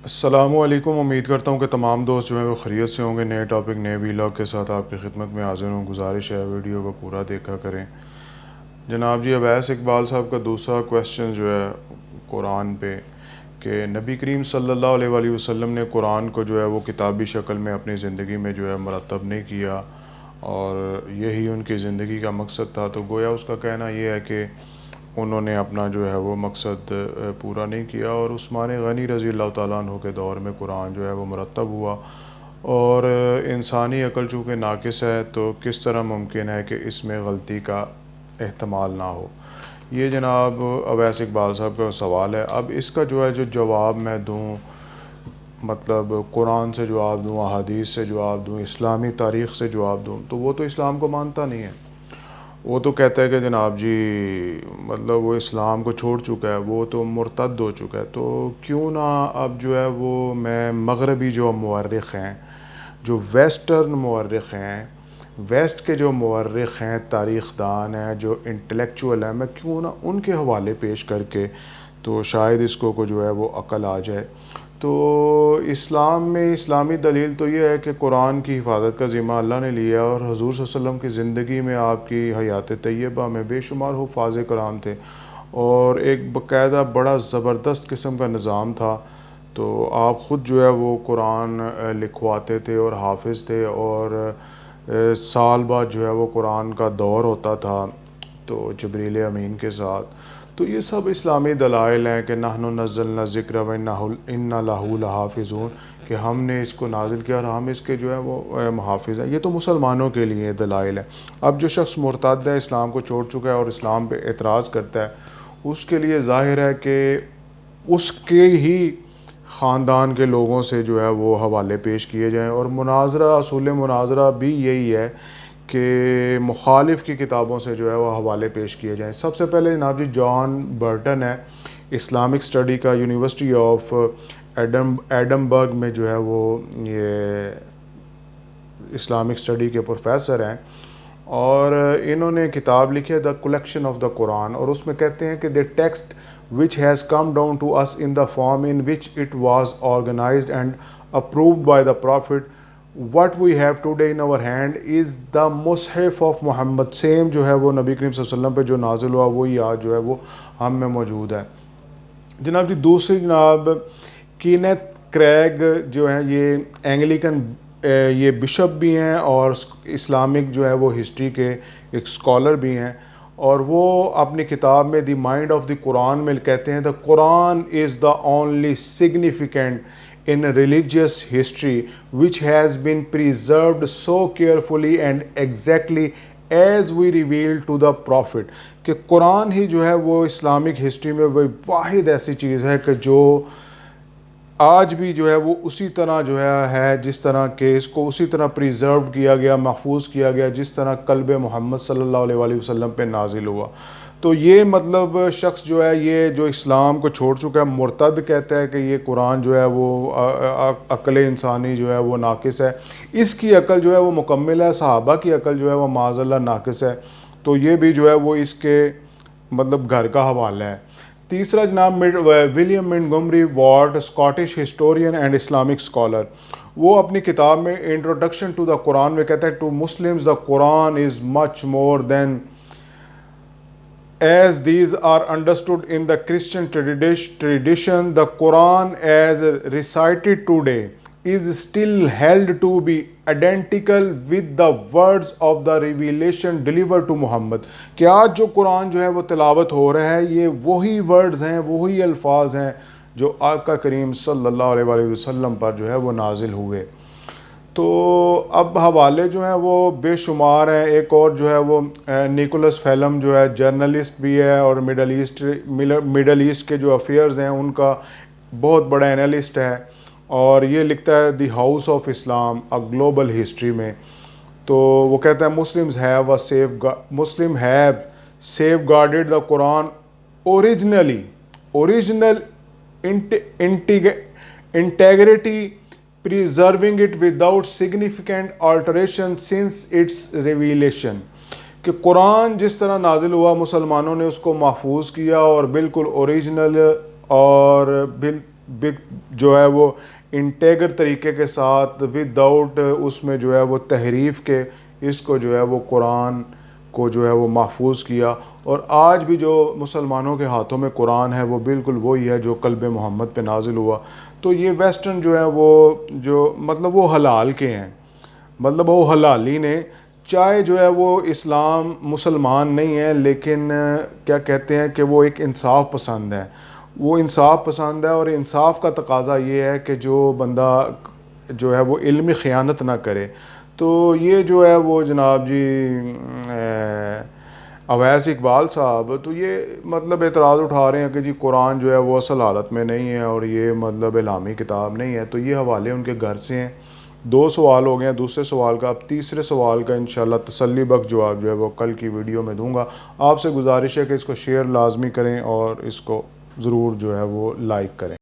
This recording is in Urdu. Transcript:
السلام علیکم، امید کرتا ہوں کہ تمام دوست جو ہیں وہ خیریت سے ہوں گے۔ نئے ٹاپک نئے ویلاگ کے ساتھ آپ کی خدمت میں حاضر ہوں۔ گزارش ہے ویڈیو کو پورا دیکھا کریں۔ جناب جی، اویس اقبال صاحب کا دوسرا کویسچن جو ہے قرآن پہ، کہ نبی کریم صلی اللہ علیہ وآلہ وسلم نے قرآن کو جو ہے وہ کتابی شکل میں اپنی زندگی میں جو ہے مرتب نہیں کیا، اور یہی ان کی زندگی کا مقصد تھا۔ تو گویا اس کا کہنا یہ ہے کہ انہوں نے اپنا جو ہے وہ مقصد پورا نہیں کیا، اور عثمان غنی رضی اللہ تعالیٰ عنہ کے دور میں قرآن جو ہے وہ مرتب ہوا، اور انسانی عقل چونکہ ناقص ہے تو کس طرح ممکن ہے کہ اس میں غلطی کا احتمال نہ ہو۔ یہ جناب اویس اقبال صاحب کا سوال ہے۔ اب اس کا جو ہے جو جواب میں دوں، مطلب قرآن سے جواب دوں، احادیث سے جواب دوں، اسلامی تاریخ سے جواب دوں، تو وہ تو اسلام کو مانتا نہیں ہے۔ وہ تو کہتا ہے کہ جناب جی مطلب وہ اسلام کو چھوڑ چکا ہے، وہ تو مرتد ہو چکا ہے۔ تو کیوں نہ اب جو ہے وہ میں مغربی جو مورخ ہیں، جو ویسٹرن مورخ ہیں، ویسٹ کے جو مورخ ہیں، تاریخ دان ہیں، جو انٹلیکچول ہیں، میں کیوں نہ ان کے حوالے پیش کر کے تو شاید اس کو جو ہے وہ عقل آ جائے۔ تو اسلام میں اسلامی دلیل تو یہ ہے کہ قرآن کی حفاظت کا ذمہ اللہ نے لیا، اور حضور صلی اللہ علیہ وسلم کی زندگی میں، آپ کی حیات طیبہ میں بے شمار حفاظ قرآن تھے، اور ایک باقاعدہ بڑا زبردست قسم کا نظام تھا۔ تو آپ خود جو ہے وہ قرآن لکھواتے تھے اور حافظ تھے، اور سال بعد جو ہے وہ قرآن کا دور ہوتا تھا تو جبریل امین کے ساتھ۔ تو یہ سب اسلامی دلائل ہیں کہ نحن نزلنا الذکر وإنا لہ لحافظون، کہ ہم نے اس کو نازل کیا اور ہم اس کے جو ہے وہ محافظ ہیں۔ یہ تو مسلمانوں کے لیے دلائل ہے۔ اب جو شخص مرتد ہے، اسلام کو چھوڑ چکا ہے اور اسلام پہ اعتراض کرتا ہے، اس کے لیے ظاہر ہے کہ اس کے ہی خاندان کے لوگوں سے جو ہے وہ حوالے پیش کیے جائیں، اور مناظرہ، اصول مناظرہ بھی یہی ہے کہ مخالف کی کتابوں سے جو ہے وہ حوالے پیش کیے جائیں۔ سب سے پہلے جناب جی جان برٹن ہے، اسلامک اسٹڈی کا، یونیورسٹی آف ایڈمبرگ میں جو ہے وہ یہ اسلامک اسٹڈی کے پروفیسر ہیں، اور انہوں نے کتاب لکھی ہے دا کلیکشن آف دا قرآن، اور اس میں کہتے ہیں کہ the text which has come down to us in the form in which it was organized and approved by the prophet, what we have today in our hand is the Mushaf of Muhammad, same جو ہے وہ نبی کریم صلی اللہ علیہ وسلم پہ جو نازل ہوا وہی آج جو ہے وہ ہم میں موجود ہے۔ جناب جی دوسری جناب کینیتھ کریگ جو ہیں، یہ اینگلیکن یہ بشپ بھی ہیں اور اسلامک جو ہے وہ ہسٹری کے ایک اسکالر بھی ہیں، اور وہ اپنی کتاب میں دی مائنڈ آف دی قرآن میں کہتے ہیں the Quran is the only significant in religious history which has been preserved so carefully and exactly as we revealed to the prophet، کہ قرآن ہی جو ہے وہ اسلامک ہسٹری میں وہ واحد ایسی چیز ہے کہ جو آج بھی جو ہے وہ اسی طرح جو ہے جس طرح کہ اس کو اسی طرح پریزرو کیا گیا، محفوظ کیا گیا جس طرح قلب محمد صلی اللہ علیہ وآلہ وسلم پہ نازل ہوا۔ تو یہ مطلب شخص جو ہے یہ جو اسلام کو چھوڑ چکا ہے، مرتد کہتا ہے کہ یہ قرآن جو ہے وہ عقل انسانی جو ہے وہ ناقص ہے، اس کی عقل جو ہے وہ مکمل ہے، صحابہ کی عقل جو ہے وہ معاذ اللہ ناقص ہے، تو یہ بھی جو ہے وہ اس کے مطلب گھر کا حوالہ ہے۔ تیسرا جناب William Montgomery Watt, Scottish historian and Islamic scholar, وہ اپنی کتاب میں انٹروڈکشن ٹو دا قرآن میں کہتا ہے to Muslims the Quran is much more than as these are understood in the Christian tradition, the Quran as recited today is still held to be identical with the words of the revelation delivered to Muhammad، کہ آج جو قرآن جو ہے وہ تلاوت ہو رہا ہے یہ وہی ورڈز ہیں، وہی الفاظ ہیں جو آقا کریم صلی اللہ علیہ وآلہ وسلم پر جو ہے وہ نازل ہوئے۔ تو اب حوالے جو ہیں وہ بے شمار ہیں۔ ایک اور جو ہے وہ نیکولس فیلم جو ہے جرنلسٹ بھی ہے، اور مڈل ایسٹ کے جو افیئرز ہیں ان کا بہت بڑا انالسٹ ہے، اور یہ لکھتا ہے the House of Islam a global history میں۔ تو وہ کہتا ہے Muslim have safeguarded the Quran original integrity, preserving it without significant alteration since its revelation، کہ قرآن جس طرح نازل ہوا مسلمانوں نے اس کو محفوظ کیا، اور بالکل اوریجنل اور جو ہے وہ انٹیگر طریقے کے ساتھ ود آؤٹ اس میں جو ہے وہ تحریف کے اس کو جو ہے وہ قرآن کو جو ہے وہ محفوظ کیا. اور آج بھی جو مسلمانوں کے ہاتھوں میں قرآن ہے وہ بالکل وہی ہے جو قلب محمد پہ نازل ہوا. تو یہ ویسٹرن جو ہے وہ جو مطلب وہ حلال کے ہیں, مطلب وہ حلالی نے چاہے جو ہے وہ اسلام مسلمان نہیں ہے لیکن کیا کہتے ہیں کہ وہ ایک انصاف پسند ہے, وہ انصاف پسند ہے. اور انصاف کا تقاضا یہ ہے کہ جو بندہ جو ہے وہ علمی خیانت نہ کرے. تو یہ جو ہے وہ جناب جی اویس اقبال صاحب تو یہ مطلب اعتراض اٹھا رہے ہیں کہ جی قرآن جو ہے وہ اصل حالت میں نہیں ہے اور یہ مطلب الہامی کتاب نہیں ہے. تو یہ حوالے ان کے گھر سے ہیں. 2 سوال ہو گئے ہیں, دوسرے سوال کا. اب تیسرے سوال کا انشاءاللہ تسلی بخش جواب جو ہے وہ کل کی ویڈیو میں دوں گا. آپ سے گزارش ہے کہ اس کو شیئر لازمی کریں اور اس کو ضرور جو ہے وہ لائک کریں.